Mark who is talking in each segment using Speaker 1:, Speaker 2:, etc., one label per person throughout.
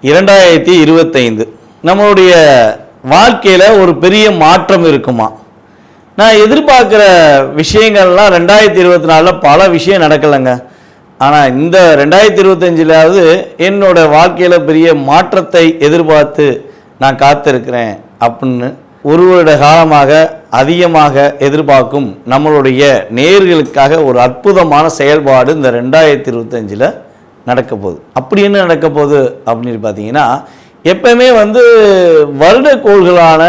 Speaker 1: 2025 நம்மளுடைய வாழ்க்கையில் ஒரு பெரிய மாற்றம் இருக்குமா? நான் எதிர்பார்க்குற விஷயங்கள்லாம் 2024 பல விஷயம் நடக்கலைங்க. ஆனால் இந்த 2025 என்னோட வாழ்க்கையில் பெரிய மாற்றத்தை எதிர்பார்த்து நான் காத்திருக்கிறேன் அப்படின்னு ஒரு வருட காலமாக அதிகமாக எதிர்பார்க்கும் நம்மளுடைய நேயர்களுக்காக ஒரு அற்புதமான செயல்பாடு இந்த 2025 நடக்க போகுது. அப்படி என்ன நடக்க போகுது அப்படின்னு பார்த்தீங்கன்னா, எப்பவுமே வருட கோள்களான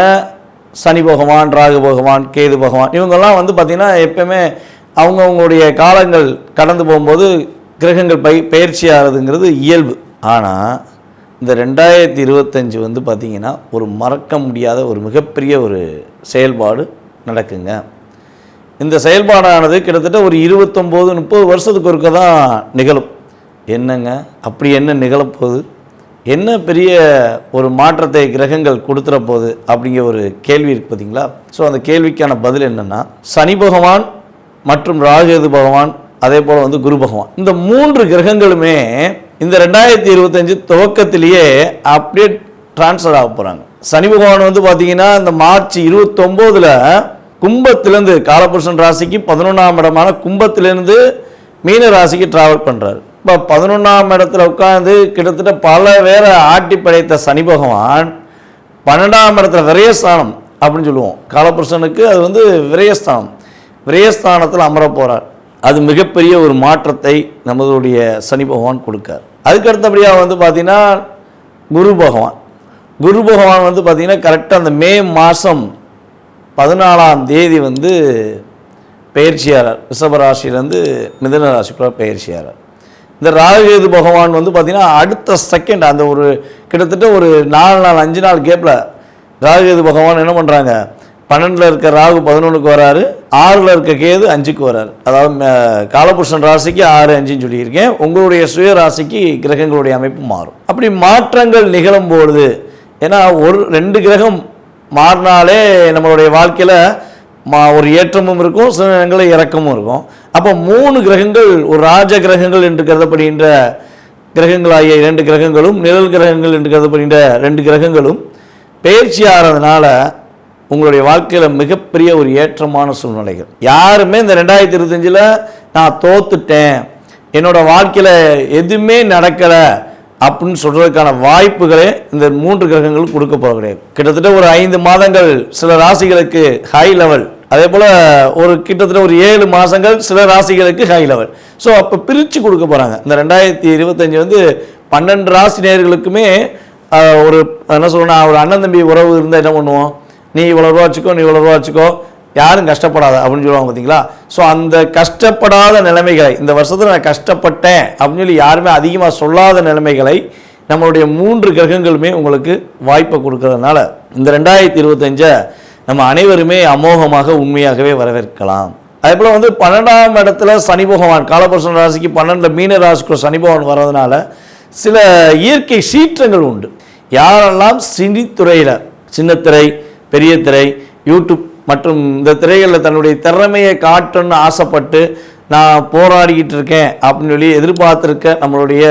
Speaker 1: சனி பகவான், ராகு பகவான், கேது பகவான் இவங்கெல்லாம் பார்த்திங்கன்னா எப்பவுமே அவங்கவுங்களுடைய காலங்கள் கடந்து போகும்போது கிரகங்கள் பயிற்சி ஆகிறதுங்கிறது இயல்பு. ஆனால் இந்த 2025 பார்த்திங்கன்னா ஒரு மறக்க முடியாத ஒரு மிகப்பெரிய ஒரு செயல்பாடு நடக்குங்க. இந்த செயல்பாடானது கிட்டத்தட்ட ஒரு 29-30 வருஷத்துக்கு ஒருக்க தான் நிகழும். என்னங்க அப்படி என்ன நிகழப்போகுது? என்ன பெரிய ஒரு மாற்றத்தை கிரகங்கள் கொடுத்துற போகுது அப்படிங்கிற ஒரு கேள்வி இருக்குது பார்த்தீங்களா? ஸோ அந்த கேள்விக்கான பதில் என்னென்னா, சனி பகவான் மற்றும் ராகு பகவான் அதே போல் குரு பகவான், இந்த 3 கிரகங்களுமே இந்த 2025 துவக்கத்திலேயே அப்படியே டிரான்ஸ்ஃபர் ஆக போகிறாங்க. சனி பகவான் பார்த்தீங்கன்னா இந்த மார்ச் 29 கும்பத்திலேருந்து காலபுருஷன் ராசிக்கு 11ஆம் இடமான கும்பத்திலேருந்து மீன ராசிக்கு டிராவல் பண்ணுறாரு. இப்போ 11ஆம் இடத்துல உட்காந்து கிட்டத்தட்ட பல பேரை ஆட்டி படைத்த சனி பகவான் 12ஆம் இடத்துல விரயஸ்தானம் அப்படின்னு சொல்லுவோம். காலபுருஷனுக்கு அது விரயஸ்தானம், விரயஸ்தானத்தில் அமர போகிறார். அது மிகப்பெரிய ஒரு மாற்றத்தை நம்மளுடைய சனி பகவான் கொடுக்கார். அதுக்கு அடுத்தபடியாக பார்த்தீங்கன்னா குரு பகவான் பார்த்தீங்கன்னா கரெக்டாக அந்த மே மாதம் 14ஆம் தேதி பயிற்சியாளர் ரிஷபராசிலேருந்து மிதுன ராசிக்குள்ள பயிற்சியாளர். இந்த ராகு பகவான் பார்த்தீங்கன்னா அடுத்த செகண்ட் அந்த ஒரு கிட்டத்தட்ட ஒரு 4 நாள் 5 நாள் கேப்பில் ராகு பகவான் என்ன பண்ணுறாங்க, 12 இருக்க ராகு 11க்கு வராரு, 6 இருக்க கேது 5க்கு வராரு. அதாவது காலபுருஷன் ராசிக்கு 6, 5ன்னு சொல்லியிருக்கேன். உங்களுடைய சுய ராசிக்கு கிரகங்களுடைய அமைப்பு மாறும். அப்படி மாற்றங்கள் நிகழும்பொழுது, ஏன்னா 2 கிரகம் மாறினாலே நம்மளுடைய வாழ்க்கையில் ஒரு ஏற்றமும் இருக்கும், சில நேரங்களில் இறக்கமும் இருக்கும். அப்போ 3 கிரகங்கள் ஒரு ராஜ கிரகங்கள் என்று கருதப்படுகின்ற கிரகங்களாகிய 2 கிரகங்களும், நிழல் கிரகங்கள் என்று கருதப்படுகின்ற 2 கிரகங்களும் பயிற்சி ஆகிறதுனால உங்களுடைய வாழ்க்கையில் மிகப்பெரிய ஒரு ஏற்றமான சூழ்நிலைகள். யாருமே இந்த 2025 நான் தோத்துட்டேன், என்னோட வாழ்க்கையில் எதுவுமே நடக்கலை அப்படின்னு சொல்கிறதுக்கான வாய்ப்புகளே இந்த 3 கிரகங்களுக்கு கொடுக்க போக கிடையாது. கிட்டத்தட்ட ஒரு 5 மாதங்கள் சில ராசிகளுக்கு ஹை லெவல், அதே போல் ஒரு கிட்டத்தட்ட ஒரு 7 மாதங்கள் சில ராசிகளுக்கு ஹை லெவல். ஸோ அப்போ பிரித்து கொடுக்க போகிறாங்க. இந்த 2025 12 ராசி நேயர்களுக்குமே ஒரு என்ன சொல்லணும், ஒரு அண்ணன் தம்பி உறவு இருந்தால் என்ன பண்ணுவோம், நீ இவ்வளோ ரூபா வச்சுக்கோ, நீ இவ்வளோ ரூபா வச்சுக்கோ, யாரும் கஷ்டப்படாத அப்படின்னு சொல்லுவாங்க பார்த்தீங்களா? ஸோ அந்த கஷ்டப்படாத நிலைமைகளை, இந்த வருஷத்தில் நான் கஷ்டப்பட்டேன் அப்படின்னு சொல்லி யாருமே அதிகமாக சொல்லாத நிலைமைகளை நம்மளுடைய 3 கிரகங்களுமே உங்களுக்கு வாய்ப்பை கொடுக்கறதுனால இந்த 2025 நம்ம அனைவருமே அமோகமாக உண்மையாகவே வரவேற்கலாம். அதே போல் 12ஆம் இடத்துல சனி பகவான், காலபுருஷன் ராசிக்கு 12 மீன ராசிக்கு சனி பகவான் வர்றதுனால சில இயற்கை சீற்றங்கள் உண்டு. யாரெல்லாம் சினித்துறையில், சின்னத்திரை, பெரிய திரை, யூடியூப் மற்றும் இந்த திரைகளில் தன்னுடைய திறமையை காட்டணும்னு ஆசைப்பட்டு நான் போராடிக்கிட்டு இருக்கேன் அப்படின்னு சொல்லி எதிர்பார்த்துருக்க நம்மளுடைய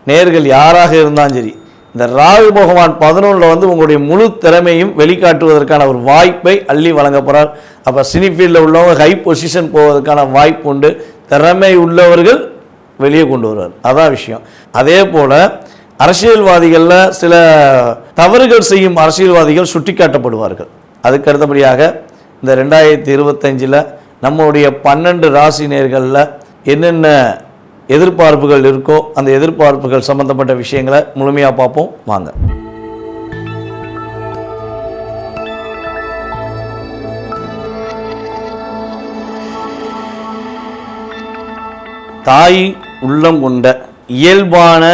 Speaker 1: நேயர்கள் யாராக இருந்தாலும் சரி, இந்த ராகு பகவான் 11 உங்களுடைய முழு திறமையும் வெளிக்காட்டுவதற்கான ஒரு வாய்ப்பை அள்ளி வழங்க போகிறார். அப்போ சினி ஃபீல்டில் உள்ளவங்க ஹை பொசிஷன் போவதற்கான வாய்ப்பு உண்டு. திறமை உள்ளவர்கள் வெளியே கொண்டு வருவார், அதான் விஷயம். அதே போல் அரசியல்வாதிகளில் சில தவறுகள் செய்யும் அரசியல்வாதிகள் சுட்டி காட்டப்படுவார்கள். அதுக்கு அடுத்தபடியாக இந்த 2025 நம்மளுடைய 12 ராசி நேயர்களில் என்னென்ன எதிர்பார்ப்புகள் இருக்கோ அந்த எதிர்பார்ப்புகள் சம்பந்தப்பட்ட விஷயங்களை முழுமையாக பார்ப்போம் வாங்க. தாய் உள்ளம் கொண்ட இயல்பான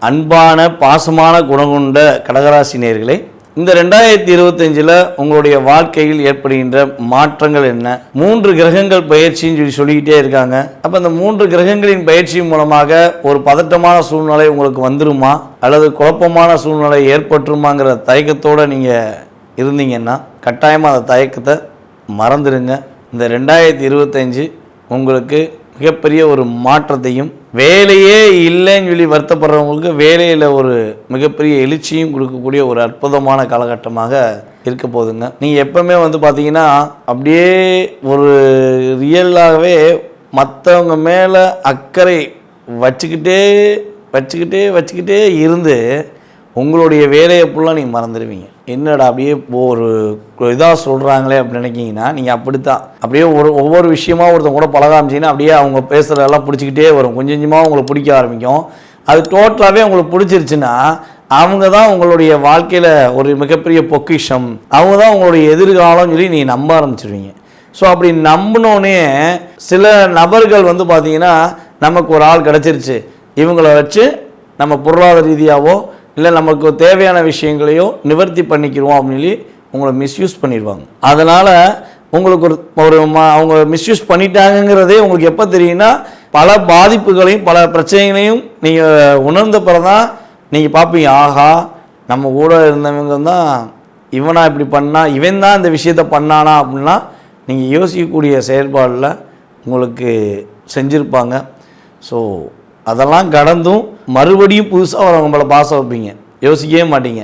Speaker 1: அன்பான பாசமான குணம் கொண்ட கடகராசி நேயர்களே, இந்த 2025 உங்களுடைய வாழ்க்கையில் ஏற்படுகின்ற மாற்றங்கள் என்ன? 3 கிரகங்கள் பயிற்சின்னு சொல்லிக்கிட்டே இருக்காங்க. அப்போ இந்த 3 கிரகங்களின் பயிற்சி மூலமாக ஒரு பதட்டமான சூழ்நிலை உங்களுக்கு வந்துருமா, அல்லது குழப்பமான சூழ்நிலை ஏற்பட்டுருமாங்கிற தயக்கத்தோடு நீங்கள் இருந்தீங்கன்னா கட்டாயமாக அந்த தயக்கத்தை மறந்துடுங்க. இந்த 2025 உங்களுக்கு மிகப்பெரிய ஒரு மாற்றத்தையும், வேலையே இல்லைன்னு சொல்லி வருத்தப்படுறவங்களுக்கு வேலையில் ஒரு மிகப்பெரிய எழுச்சியும் கொடுக்கக்கூடிய ஒரு அற்புதமான காலகட்டமாக இருக்க போகுதுங்க. நீங்கள் எப்பவுமே வந்து பார்த்தீங்கன்னா அப்படியே ஒரு ரியலாகவே மற்றவங்க மேலே அக்கறை வச்சுக்கிட்டே இருந்து உங்களுடைய வேலையை ஃபுல்லாக நீங்கள் மறந்துடுவீங்க. என்னடா அப்படியே ஒரு இதாக சொல்கிறாங்களே அப்படின்னு நினைக்கிங்கன்னா நீங்கள் அப்படித்தான். அப்படியே ஒவ்வொரு விஷயமா ஒருத்தவங்க கூட பழக ஆரம்பிச்சிங்கன்னா அப்படியே அவங்க பேசுகிறதெல்லாம் பிடிச்சிக்கிட்டே வரும். கொஞ்சம் கொஞ்சமாக உங்களுக்கு பிடிக்க ஆரம்பிக்கும். அது டோட்டலாகவே உங்களுக்கு பிடிச்சிருச்சுன்னா அவங்க தான் உங்களுடைய வாழ்க்கையில் ஒரு மிகப்பெரிய பொக்கிஷம், அவங்க தான் உங்களுடைய எதிர்காலம் சொல்லி நீங்கள் நம்ப ஆரம்பிச்சிருவீங்க. ஸோ அப்படி நம்பினோடனே சில நபர்கள் வந்து பார்த்தீங்கன்னா நமக்கு ஒரு ஆள் கிடச்சிருச்சு, இவங்கள வச்சு நம்ம பொருளாதார ரீதியாகவோ இல்லை நமக்கு தேவையான விஷயங்களையோ நிவர்த்தி பண்ணிக்கிறோம் அப்படின்னு சொல்லி உங்களை மிஸ்யூஸ் பண்ணிடுவாங்க. அதனால் உங்களுக்கு அவங்க மிஸ்யூஸ் பண்ணிட்டாங்கிறதே உங்களுக்கு எப்போ தெரியும்னா பல பாதிப்புகளையும் பல பிரச்சனைகளையும் நீங்கள் உணர்ந்த பிறகு தான் நீங்கள் பார்ப்பீங்க, ஆஹா நம்ம கூட இருந்தவங்க தான் இவனா இப்படி பண்ணா, இவன் தான் இந்த விஷயத்தை பண்ணானா அப்படின்னா நீங்கள் யோசிக்கக்கூடிய செயல்பாடில் உங்களுக்கு செஞ்சுருப்பாங்க. ஸோ அதெல்லாம் கடந்தும் மறுபடியும் புதுசாக அவங்கள பாசம் வைப்பீங்க, யோசிக்கவே மாட்டீங்க.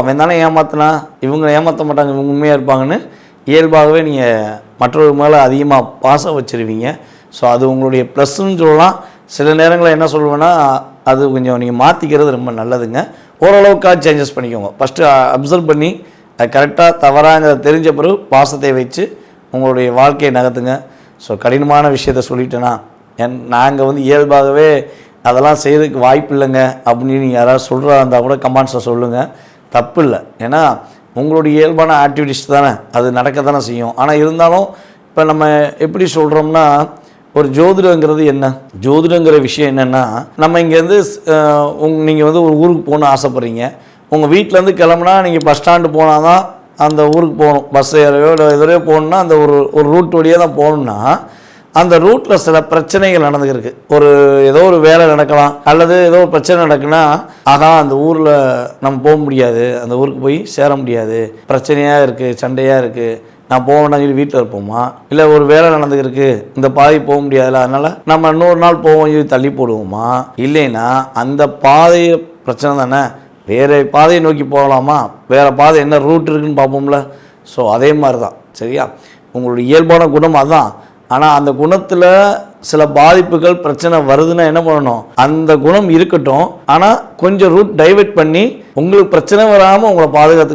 Speaker 1: அவன் தானே ஏமாத்தினா, இவங்க ஏமாற்ற மாட்டாங்க, இவங்க உண்மையாக இருப்பாங்கன்னு இயல்பாகவே நீங்கள் மற்றவர்கள் மேலே அதிகமாக பாசம் வச்சுருவீங்க. ஸோ அது உங்களுடைய ப்ளஸ்ன்னு சொல்லலாம். சில நேரங்களில் என்ன சொல்லுவேன்னா அது கொஞ்சம் நீங்கள் மாற்றிக்கிறது ரொம்ப நல்லதுங்க. ஓரளவுக்காக சேஞ்சஸ் பண்ணிக்கோங்க. ஃபஸ்ட்டு அப்சர்வ் பண்ணி அது கரெக்டாக தவறாங்கிறத தெரிஞ்ச பிறகு பாசத்தை வச்சு உங்களுடைய வாழ்க்கையை நகர்த்துங்க. ஸோ கடினமான விஷயத்த சொல்லிட்டேன்னா நாங்கள் வந்து இயல்பாகவே அதெல்லாம் செய்கிறதுக்கு வாய்ப்பு இல்லைங்க அப்படின்னு நீங்கள் யாராவது சொல்கிறதா இருந்தால் கூட கமெண்ட்ஸில் சொல்லுங்கள், தப்பு இல்லை. ஏன்னா உங்களுடைய இயல்பான ஆக்டிவிட்டிஸ் தானே, அது நடக்க தானே செய்யும். ஆனால் இருந்தாலும் இப்போ நம்ம எப்படி சொல்கிறோம்னா ஒரு ஜோதிடங்கிறது என்ன, ஜோதிடங்கிற விஷயம் என்னென்னா நம்ம இங்கேருந்து நீங்கள் வந்து ஒரு ஊருக்கு போகணுன்னு ஆசைப்பட்றீங்க. உங்கள் வீட்டிலேருந்து கிளம்புனா நீங்கள் பஸ் ஸ்டாண்டு போனால் தான் அந்த ஊருக்கு போகணும். பஸ் ஏறையோ இல்லை எதிரையோ போகணுன்னா அந்த ஒரு ரூட் வழியாக தான் போகணுன்னா அந்த ரூட்டில் சில பிரச்சனைகள் நடந்துருக்கு. ஏதோ ஒரு வேலை நடக்கலாம் அல்லது ஏதோ ஒரு பிரச்சனை நடக்குன்னா ஆகா அந்த ஊரில் நம்ம போக முடியாது, அந்த ஊருக்கு போய் சேர முடியாது, பிரச்சனையாக இருக்குது, சண்டையாக இருக்குது, நான் போக வேண்டாம்னு சொல்லி வீட்டில் இருப்போமா? இல்லை ஒரு வேலை நடந்துருக்கு, இந்த பாதை போக முடியாதுல்ல, அதனால் நம்ம இன்னொரு நாள் போவோம் சொல்லி தள்ளி போடுவோமா? இல்லைன்னா அந்த பாதையை பிரச்சனை தானே, வேறு பாதையை நோக்கி போகலாமா, வேறு பாதை என்ன ரூட் இருக்குதுன்னு பார்ப்போம்ல. ஸோ அதே மாதிரி தான், சரியா? உங்களுடைய இயல்பான குணம் அதுதான். ஆனால் அந்த குணத்தில் சில பாதிப்புகள் பிரச்சனை வருதுன்னா என்ன பண்ணணும், அந்த குணம் இருக்கட்டும், ஆனால் கொஞ்சம் ரூட் டைவெர்ட் பண்ணி உங்களுக்கு பிரச்சனை வராமல் உங்களை பாதுகாத்து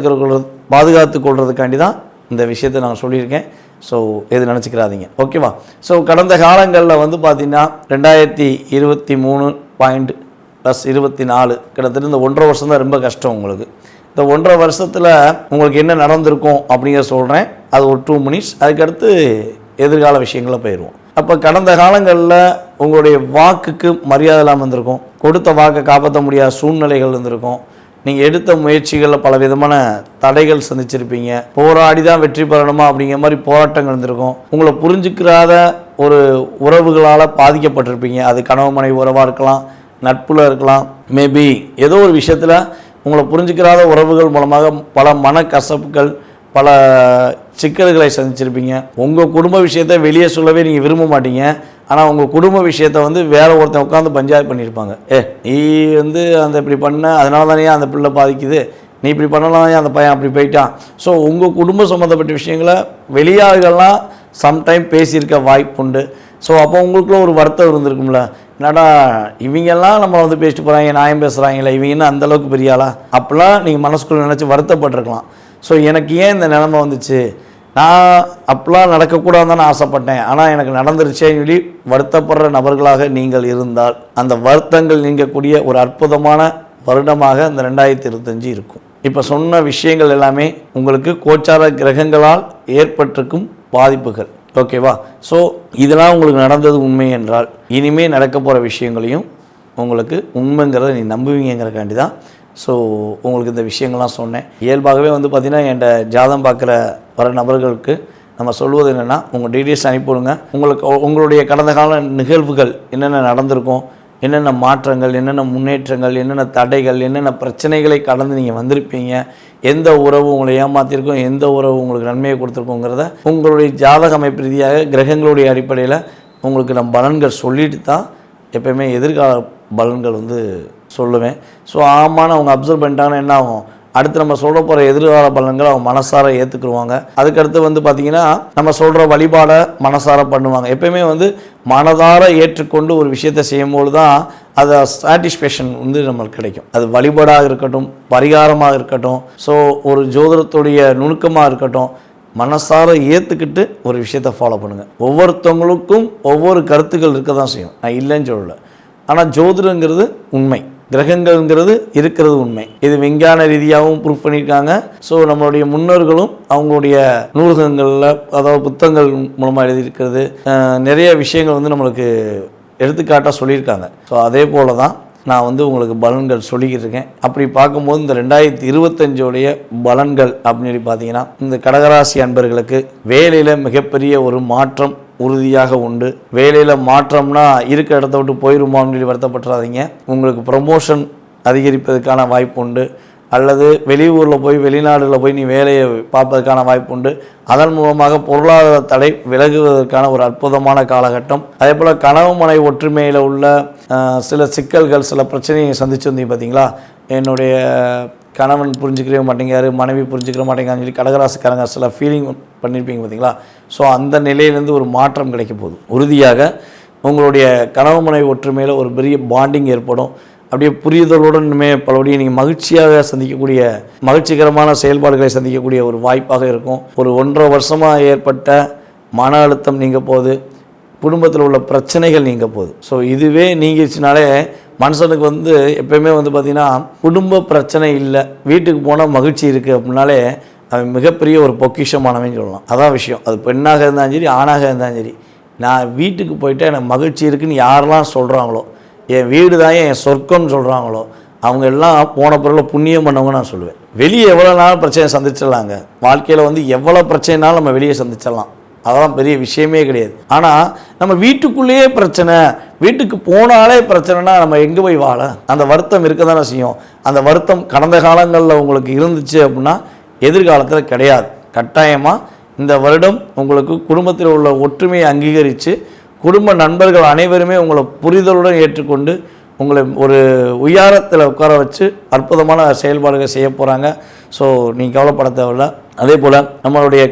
Speaker 1: கொள்றதுக்காண்டி தான் இந்த விஷயத்தை நான் சொல்லியிருக்கேன். ஸோ எது நினச்சிக்கிறாதீங்க, ஓகேவா? ஸோ கடந்த காலங்களில் வந்து பார்த்திங்கன்னா 2023.+24 கிட்டத்தட்ட இந்த 1.5 வருஷம் தான் ரொம்ப கஷ்டம் உங்களுக்கு. இந்த 1.5 வருஷத்தில் உங்களுக்கு என்ன நடந்திருக்கும் அப்படிங்கிற சொல்கிறேன். அது ஒரு 2 மினிட்ஸ். அதுக்கடுத்து எதிர்கால விஷயங்களில் போயிடுவோம். அப்போ கடந்த காலங்களில் உங்களுடைய வாக்குக்கு மரியாதை இல்லாமல் இருந்திருக்கும், கொடுத்த வாக்கை காப்பாற்ற முடியாத சூழ்நிலைகள் இருந்திருக்கும், நீங்கள் எடுத்த முயற்சிகளில் பல விதமான தடைகள் சந்திச்சிருப்பீங்க, போராடி தான் வெற்றி பெறணுமா அப்படிங்கிற மாதிரி போராட்டங்கள் இருந்திருக்கும், உங்களை புரிஞ்சுக்கிறாத ஒரு உறவுகளால் பாதிக்கப்பட்டிருப்பீங்க. அது கணவன் மனைவி உறவாக இருக்கலாம், நட்புல இருக்கலாம், மேபி ஏதோ ஒரு விஷயத்தில் உங்களை புரிஞ்சுக்கிறாத உறவுகள் மூலமாக பல மனக்கசப்புகள் பல சிக்கல்களை சந்திச்சிருப்பீங்க. உங்கள் குடும்ப விஷயத்தை வெளியே சொல்லவே நீங்கள் விரும்ப மாட்டீங்க. ஆனால் உங்கள் குடும்ப விஷயத்தை வந்து வேற ஒருத்தன் உட்காந்து பஞ்சாயத்து பண்ணியிருப்பாங்க. நீ வந்து அந்த இப்படி பண்ண, அதனால தானே அந்த பிள்ளை பாதிக்குது, நீ இப்படி பண்ணலாம், அந்த பையன் அப்படி போயிட்டான். ஸோ உங்கள் குடும்ப சம்மந்தப்பட்ட விஷயங்களை வெளியாகலாம் சம்டைம் பேசியிருக்க வாய்ப்புண்டு. ஸோ அப்போ உங்களுக்குள்ள ஒரு வருத்தம் இருந்திருக்கும்ல, என்னடா இவங்கெல்லாம் நம்மளை வந்து பேசிட்டு போகிறாங்க, நியாயம் பேசுகிறாங்களே, இவங்க என்ன அந்தளவுக்கு பெரியாளா, அப்படிலாம் நீங்கள் மனசுக்குள்ளே நினச்சி வருத்தப்பட்டிருக்கலாம். ஸோ எனக்கு ஏன் இந்த நிலைமை வந்துச்சு, நான் அப்பெல்லாம் நடக்கக்கூடாதுன்னு ஆசைப்பட்டேன், ஆனால் எனக்கு நடந்துருச்சேன்னு சொல்லி வருத்தப்படுற நபர்களாக நீங்கள் இருந்தால் அந்த வருத்தங்கள் நீங்கக்கூடிய ஒரு அற்புதமான வருடமாக இந்த 2025 இருக்கும். இப்போ சொன்ன விஷயங்கள் எல்லாமே உங்களுக்கு கோச்சார கிரகங்களால் ஏற்பட்டிருக்கும் பாதிப்புகள், ஓகேவா? ஸோ இதெல்லாம் உங்களுக்கு நடந்தது உண்மை என்றால் இனிமேல் நடக்க போகிற விஷயங்களையும் உங்களுக்கு உண்மைங்கிறத நீ நம்புவீங்கிறக்காண்டி தான் ஸோ உங்களுக்கு இந்த விஷயங்கள்லாம் சொன்னேன். இயல்பாகவே வந்து பார்த்திங்கன்னா என்கிட்ட ஜாதகம் பார்க்குற வர நபர்களுக்கு நம்ம சொல்வது என்னென்னா, உங்கள் டீட்டெயில்ஸ் அனுப்பிவிடுங்க. உங்களுடைய கடந்த கால நிகழ்வுகள் என்னென்ன நடந்திருக்கும், என்னென்ன மாற்றங்கள், என்னென்ன முன்னேற்றங்கள், என்னென்ன தடைகள், என்னென்ன பிரச்சனைகளை கடந்து நீங்கள் வந்திருப்பீங்க, எந்த உறவு உங்களை ஏமாற்றிருக்கும், எந்த உறவு உங்களுக்கு நன்மையை கொடுத்துருக்கோங்கிறத உங்களுடைய ஜாதக அமைப்பு ரீதியாக கிரகங்களுடைய அடிப்படையில் உங்களுக்கு நான் பலன்கள் சொல்லிட்டு தான் எப்போயுமே எதிர்கால பலன்கள் வந்து சொல்லுவேன். ஸோ ஆமான்னு அவங்க அப்சர்வ் பண்ணிட்டாங்கன்னா என்ன ஆகும், அடுத்து நம்ம சொல்ல போகிற எதிர்கால பலன்கள் அவங்க மனசார ஏற்றுக்குருவாங்க. அதுக்கடுத்து வந்து பார்த்திங்கன்னா நம்ம சொல்கிற வழிபாடை மனசார பண்ணுவாங்க. எப்பயுமே வந்து மனதார ஏற்றுக்கொண்டு ஒரு விஷயத்தை செய்யும்போது தான் அதை சாட்டிஸ்ஃபேக்ஷன் வந்து நம்மளுக்கு கிடைக்கும். அது வழிபாடாக இருக்கட்டும், பரிகாரமாக இருக்கட்டும், ஸோ ஒரு ஜோதிடத்துடைய நுணுக்கமாக இருக்கட்டும், மனசார ஏற்றுக்கிட்டு ஒரு விஷயத்தை ஃபாலோ பண்ணுங்கள். ஒவ்வொருத்தவங்களுக்கும் ஒவ்வொரு கருத்துக்கள் இருக்க தான் செய்யும், நான் இல்லைன்னு சொல்லலை. ஆனால் ஜோதிடங்கிறது உண்மை, கிரகங்கள்ங்கிறது இருக்கிறது உண்மை. இது விஞ்ஞான ரீதியாகவும் ப்ரூஃப் பண்ணியிருக்காங்க. ஸோ நம்மளுடைய முன்னோர்களும் அவங்களுடைய நூலகங்களில், அதாவது புத்தகங்கள் மூலமாக எழுதியிருக்கிறது, நிறைய விஷயங்கள் வந்து நம்மளுக்கு எடுத்துக்காட்டாக சொல்லியிருக்காங்க. ஸோ அதே போல தான் நான் வந்து உங்களுக்கு பலன்கள் சொல்லிக்கிட்டு இருக்கேன். அப்படி பார்க்கும்போது இந்த 2025 பலன்கள் அப்படின்னு சொல்லி பார்த்தீங்கன்னா, இந்த கடகராசி அன்பர்களுக்கு வேலையில் மிகப்பெரிய ஒரு மாற்றம் உறுதியாக உண்டு. வேலையில் மாற்றம்னா இருக்கிற இடத்த விட்டு போயிடுமான்னு சொல்லி வருத்தப்பட்டுறாதீங்க. உங்களுக்கு ப்ரமோஷன் அதிகரிப்பதற்கான வாய்ப்பு உண்டு, அல்லது வெளியூரில் போய் வெளிநாடுகளில் போய் நீ வேலையை பார்ப்பதற்கான வாய்ப்பு உண்டு. அதன் மூலமாக பொருளாதார தடை விலகுவதற்கான ஒரு அற்புதமான காலகட்டம். அதே போல் கணவன் மனைவி ஒற்றுமையில் உள்ள சில சிக்கல்கள், சில பிரச்சனையை சந்திச்சு வந்தீங்க பார்த்தீங்களா, என்னுடைய கணவன் புரிஞ்சுக்கவே மாட்டேங்காரு, மனைவி புரிஞ்சுக்கிற மாட்டேங்கான்னு சொல்லி கடகராசிக்காரங்க சில ஃபீலிங் பண்ணியிருப்பீங்க பார்த்தீங்களா. ஸோ அந்த நிலையிலேருந்து ஒரு மாற்றம் கிடைக்க போகுது. உறுதியாக உங்களுடைய கணவன் மனைவி ஒற்றுமையில் ஒரு பெரிய பாண்டிங் ஏற்படும். அப்படியே புரிதலுடனுமே பலபடியும் நீங்கள் மகிழ்ச்சியாக சந்திக்கக்கூடிய, மகிழ்ச்சிகரமான செயல்பாடுகளை சந்திக்கக்கூடிய ஒரு வாய்ப்பாக இருக்கும். ஒரு 1.5 வருஷமாக ஏற்பட்ட மன அழுத்தம் நீங்க போகுது, குடும்பத்தில் உள்ள பிரச்சனைகள் நீங்க போகுது. ஸோ இதுவே நீங்கிடுச்சுனாலே மனுஷனுக்கு வந்து எப்பயுமே வந்து பார்த்திங்கன்னா குடும்ப பிரச்சனை இல்லை, வீட்டுக்கு போனால் மகிழ்ச்சி இருக்குது அப்படின்னாலே அவன் மிகப்பெரிய ஒரு பொக்கிஷமானவன்னு சொல்லலாம். அதான் விஷயம். அது பெண்ணாக இருந்தாலும் சரி, ஆணாக இருந்தாலும் சரி, நான் வீட்டுக்கு போயிட்டு எனக்கு மகிழ்ச்சி இருக்குதுன்னு யாரெல்லாம் சொல்கிறாங்களோ, என் வீடு தான் என் சொர்க்கம்னு சொல்கிறாங்களோ, அவங்க எல்லாம் போன பிறகு புண்ணியம் பண்ணவங்க நான் சொல்லுவேன். வெளியே எவ்வளோ நாள் பிரச்சனை சந்திச்சிடலாங்க, வாழ்க்கையில் வந்து எவ்வளோ பிரச்சனைனாலும் நம்ம வெளியே சந்திச்சிடலாம், அதெல்லாம் பெரிய விஷயமே கிடையாது. ஆனால் நம்ம வீட்டுக்குள்ளேயே பிரச்சனை, வீட்டுக்கு போனாலே பிரச்சனைனா நம்ம எங்கே போய் வாழ? அந்த வருத்தம் இருக்க தானே செய்யும். அந்த வருத்தம் கடந்த காலங்களில் உங்களுக்கு இருந்துச்சு அப்படின்னா எதிர்காலத்தில் கிடையாது. கட்டாயமாக இந்த வருடம் உங்களுக்கு குடும்பத்தில் உள்ள ஒற்றுமையை அங்கீகரித்து, குடும்ப நண்பர்கள் அனைவருமே உங்களை புரிதலுடன் ஏற்றுக்கொண்டு உங்களை ஒரு உயரத்தில் உட்கார வச்சு அற்புதமான செயல்பாடுகள் செய்ய போகிறாங்க. ஸோ நீங்கள் கவலைப்பட தேவையில்ல. அதே போல் நம்மளுடைய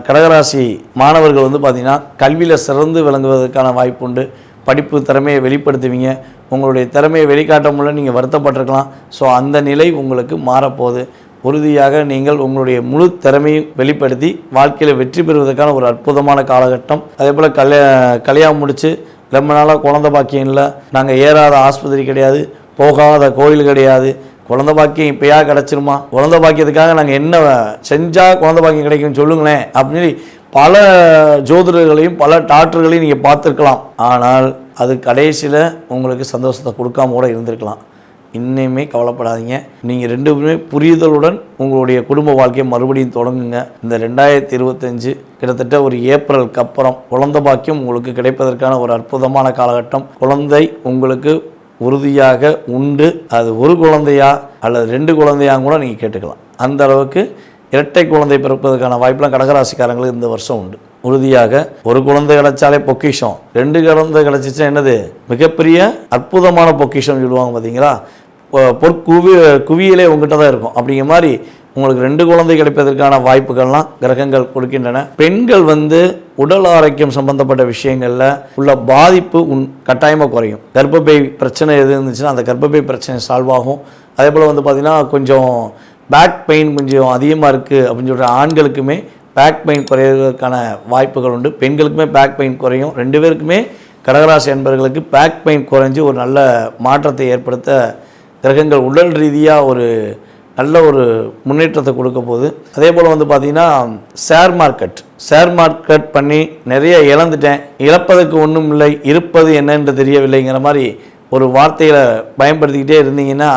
Speaker 1: கடகராசி மாணவர்கள் வந்து பார்த்திங்கன்னா கல்வியில் சிறந்து விளங்குவதற்கான வாய்ப்பு உண்டு. படிப்பு திறமையை வெளிப்படுத்துவீங்க. உங்களுடைய திறமையை வெளிக்காட்ட முடியல, நீங்கள் வருத்தப்பட்டிருக்கலாம். ஸோ அந்த நிலை உங்களுக்கு மாறப்போகுது. உறுதியாக நீங்கள் உங்களுடைய முழு திறமையும் வெளிப்படுத்தி வாழ்க்கையில் வெற்றி பெறுவதற்கான ஒரு அற்புதமான காலகட்டம். அதே போல் கல்யாணம் முடித்து ரொம்ப நாளாக குழந்தை பாக்கியம் இல்லை, நாங்கள் ஏறாத ஆஸ்பத்திரி கிடையாது, போகாத கோயில் கிடையாது, குழந்தை பாக்கியம் இப்போயா கிடச்சிருமா, குழந்தை பாக்கியத்துக்காக நாங்கள் என்ன செஞ்சால் குழந்தை பாக்கியம் கிடைக்கும்னு சொல்லுங்களேன் அப்படின்னு பல ஜோதிடர்களையும் பல டாக்டர்களையும் நீங்கள் பார்த்துருக்கலாம். ஆனால் அது கடைசியில் உங்களுக்கு சந்தோஷத்தை கொடுக்காம கூட இருந்திருக்கலாம். இன்னுமே கவலைப்படாதீங்க. நீங்கள் 2 பேருமே புரிதலுடன் உங்களுடைய குடும்ப வாழ்க்கையை மறுபடியும் தொடங்குங்க. இந்த 2025 கிட்டத்தட்ட ஒரு ஏப்ரலுக்கு அப்புறம் குழந்தை பாக்கியம் உங்களுக்கு கிடைப்பதற்கான ஒரு அற்புதமான காலகட்டம். குழந்தை உங்களுக்கு உறுதியாக உண்டு. அது ஒரு குழந்தையா அல்லது 2 குழந்தையாக கூட நீங்கள் கேட்டுக்கலாம். அந்த அளவுக்கு இரட்டை குழந்தை பிறப்பதற்கான வாய்ப்பெலாம் கடகராசிக்காரங்களுக்கு இந்த வருஷம் உண்டு. உறுதியாக ஒரு குழந்தை கிடைச்சாலே பொக்கிஷம், 2 குழந்தை கிடைச்சிச்சா என்னது மிகப்பெரிய அற்புதமான பொக்கிஷம் சொல்லுவாங்க பார்த்தீங்களா. குவியலே உங்ககிட்ட தான் இருக்கும். அப்படிங்கிற மாதிரி உங்களுக்கு 2 குழந்தை கிடைப்பதற்கான வாய்ப்புகள்லாம் கிரகங்கள் கொடுக்கின்றன. பெண்கள் வந்து உடல் ஆரோக்கியம் சம்பந்தப்பட்ட விஷயங்களில் உள்ள பாதிப்பு கட்டாயமாக குறையும். கர்ப்பப்பை பிரச்சனை எது இருந்துச்சுன்னா அந்த கர்ப்பப்பை பிரச்சனை சால்வ் ஆகும். அதே போல் வந்து பார்த்திங்கன்னா கொஞ்சம் பேக் பெயின் கொஞ்சம் அதிகமாக இருக்குது அப்படின்னு சொல்கிற ஆண்களுக்குமே பேக் பெயின் குறைவதற்கான வாய்ப்புகள் உண்டு. பெண்களுக்குமே பேக் பெயின் குறையும். 2 பேருக்குமே கடகராசி என்பவர்களுக்கு பேக் பெயின் குறைஞ்சி ஒரு நல்ல மாற்றத்தை ஏற்படுத்த கிரகங்கள் உடல் ரீதியாக ஒரு நல்ல ஒரு முன்னேற்றத்தை கொடுக்க போகுது. அதே போல் வந்து பார்த்திங்கன்னா ஷேர் மார்க்கெட் பண்ணி நிறைய இழந்துட்டேன், இழப்பதற்கு ஒன்றும் இல்லை, இருப்பது என்னென்று தெரியவில்லைங்கிற மாதிரி ஒரு வார்த்தைகளை பயன்படுத்திக்கிட்டே இருந்தீங்கன்னா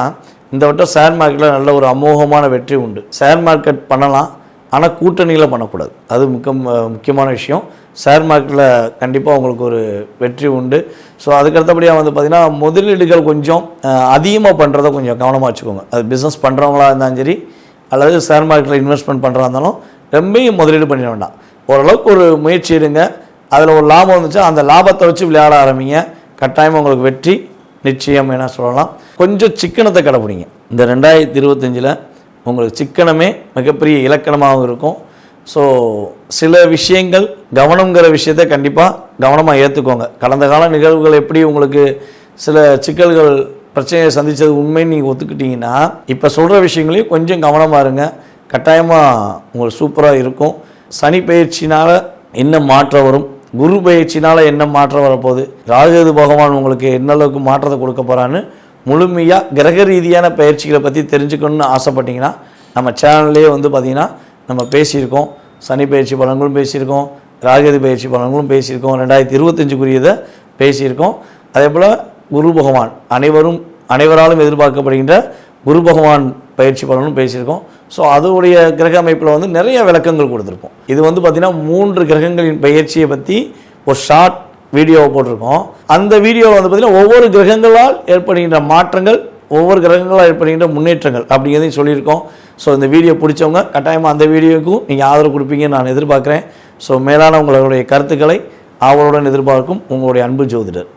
Speaker 1: இந்த வட்டம் ஷேர் மார்க்கெட்டில் நல்ல ஒரு அமோகமான வெற்றி உண்டு. ஷேர் மார்க்கெட் பண்ணலாம், ஆனால் கூட்டணியில் பண்ணக்கூடாது. அது முக்கியமான விஷயம். ஷேர் மார்க்கெட்டில் கண்டிப்பாக உங்களுக்கு ஒரு வெற்றி உண்டு. ஸோ அதுக்கடுத்தபடியாக வந்து பார்த்திங்கன்னா முதலீடுகள் கொஞ்சம் அதிகமாக பண்ணுறதை கொஞ்சம் கவனமாக வச்சுக்கோங்க. அது பிஸ்னஸ் பண்ணுறவங்களா இருந்தாலும் சரி, அல்லது ஷேர் மார்க்கெட்டில் இன்வெஸ்ட்மெண்ட் பண்ணுறதா இருந்தாலும் ரொம்பவும் முதலீடு பண்ணிட வேண்டாம். ஓரளவுக்கு ஒரு முயற்சி எடுங்க. அதில் ஒரு லாபம் வந்துச்சு, அந்த லாபத்தை வச்சு விளையாட ஆரம்பிங்க. கட்டாயமாக உங்களுக்கு வெற்றி நிச்சயம் என சொல்லலாம். கொஞ்சம் சிக்கனத்தை கடைப்பிடிங்க. இந்த 2025 உங்களுக்கு சிக்கனமே மிகப்பெரிய இலக்கணமாகவும் இருக்கும். ஸோ சில விஷயங்கள் கவனங்கிற விஷயத்தை கண்டிப்பாக கவனமாக ஏற்றுக்கோங்க. கடந்த கால நிகழ்வுகள் எப்படி உங்களுக்கு சில சிக்கல்கள் பிரச்சனையை சந்தித்தது உண்மைன்னு நீங்கள் ஒத்துக்கிட்டிங்கன்னா, இப்போ சொல்கிற விஷயங்களையும் கொஞ்சம் கவனமாக இருங்க. கட்டாயமாக உங்களுக்கு சூப்பராக இருக்கும். சனி பயிற்சினால் என்ன மாற்றம் வரும், குரு பயிற்சினால் என்ன மாற்றம் வரப்போகுது, ராகுகேது பகவான் உங்களுக்கு என்ன அளவுக்கு மாற்றத்தை கொடுக்க போகிறான்னு முழுமையாக கிரக ரீதியான பயிற்சிகளை பற்றி தெரிஞ்சுக்கணுன்னு ஆசைப்பட்டீங்கன்னா நம்ம சேனல்லே வந்து பார்த்திங்கன்னா நம்ம பேசியிருக்கோம். சனி பயிற்சி பலன்களும் பேசியிருக்கோம், ராகுகேது பயிற்சி பலன்களும் பேசியிருக்கோம், 2025 பேசியிருக்கோம். அதே போல் குரு பகவான் அனைவராலும் எதிர்பார்க்கப்படுகின்ற குரு பகவான் பயிற்சி பலனும் பேசியிருக்கோம். ஸோ அதோடைய கிரக அமைப்பில் வந்து நிறைய விளக்கங்கள் கொடுத்துருக்கோம். இது வந்து பார்த்திங்கன்னா 3 கிரகங்களின் பயிற்சியை பற்றி ஒரு ஷார்ட் வீடியோவை போட்டிருக்கோம். அந்த வீடியோவில் வந்து பார்த்திங்கன்னா ஒவ்வொரு கிரகங்களால் ஏற்படுகின்ற மாற்றங்கள், ஒவ்வொரு கிரகங்களால் ஏற்படுகின்ற முன்னேற்றங்கள் அப்படிங்கிறதையும் சொல்லியிருக்கோம். ஸோ இந்த வீடியோ பிடிச்சவங்க கட்டாயமாக அந்த வீடியோவுக்கும் நீங்கள் ஆதரவு கொடுப்பீங்கன்னு நான் எதிர்பார்க்குறேன். ஸோ மேலான உங்களுடைய கருத்துக்களை ஆவலுடன் எதிர்பார்க்கும் உங்களுடைய அன்பு ஜோதிடர்.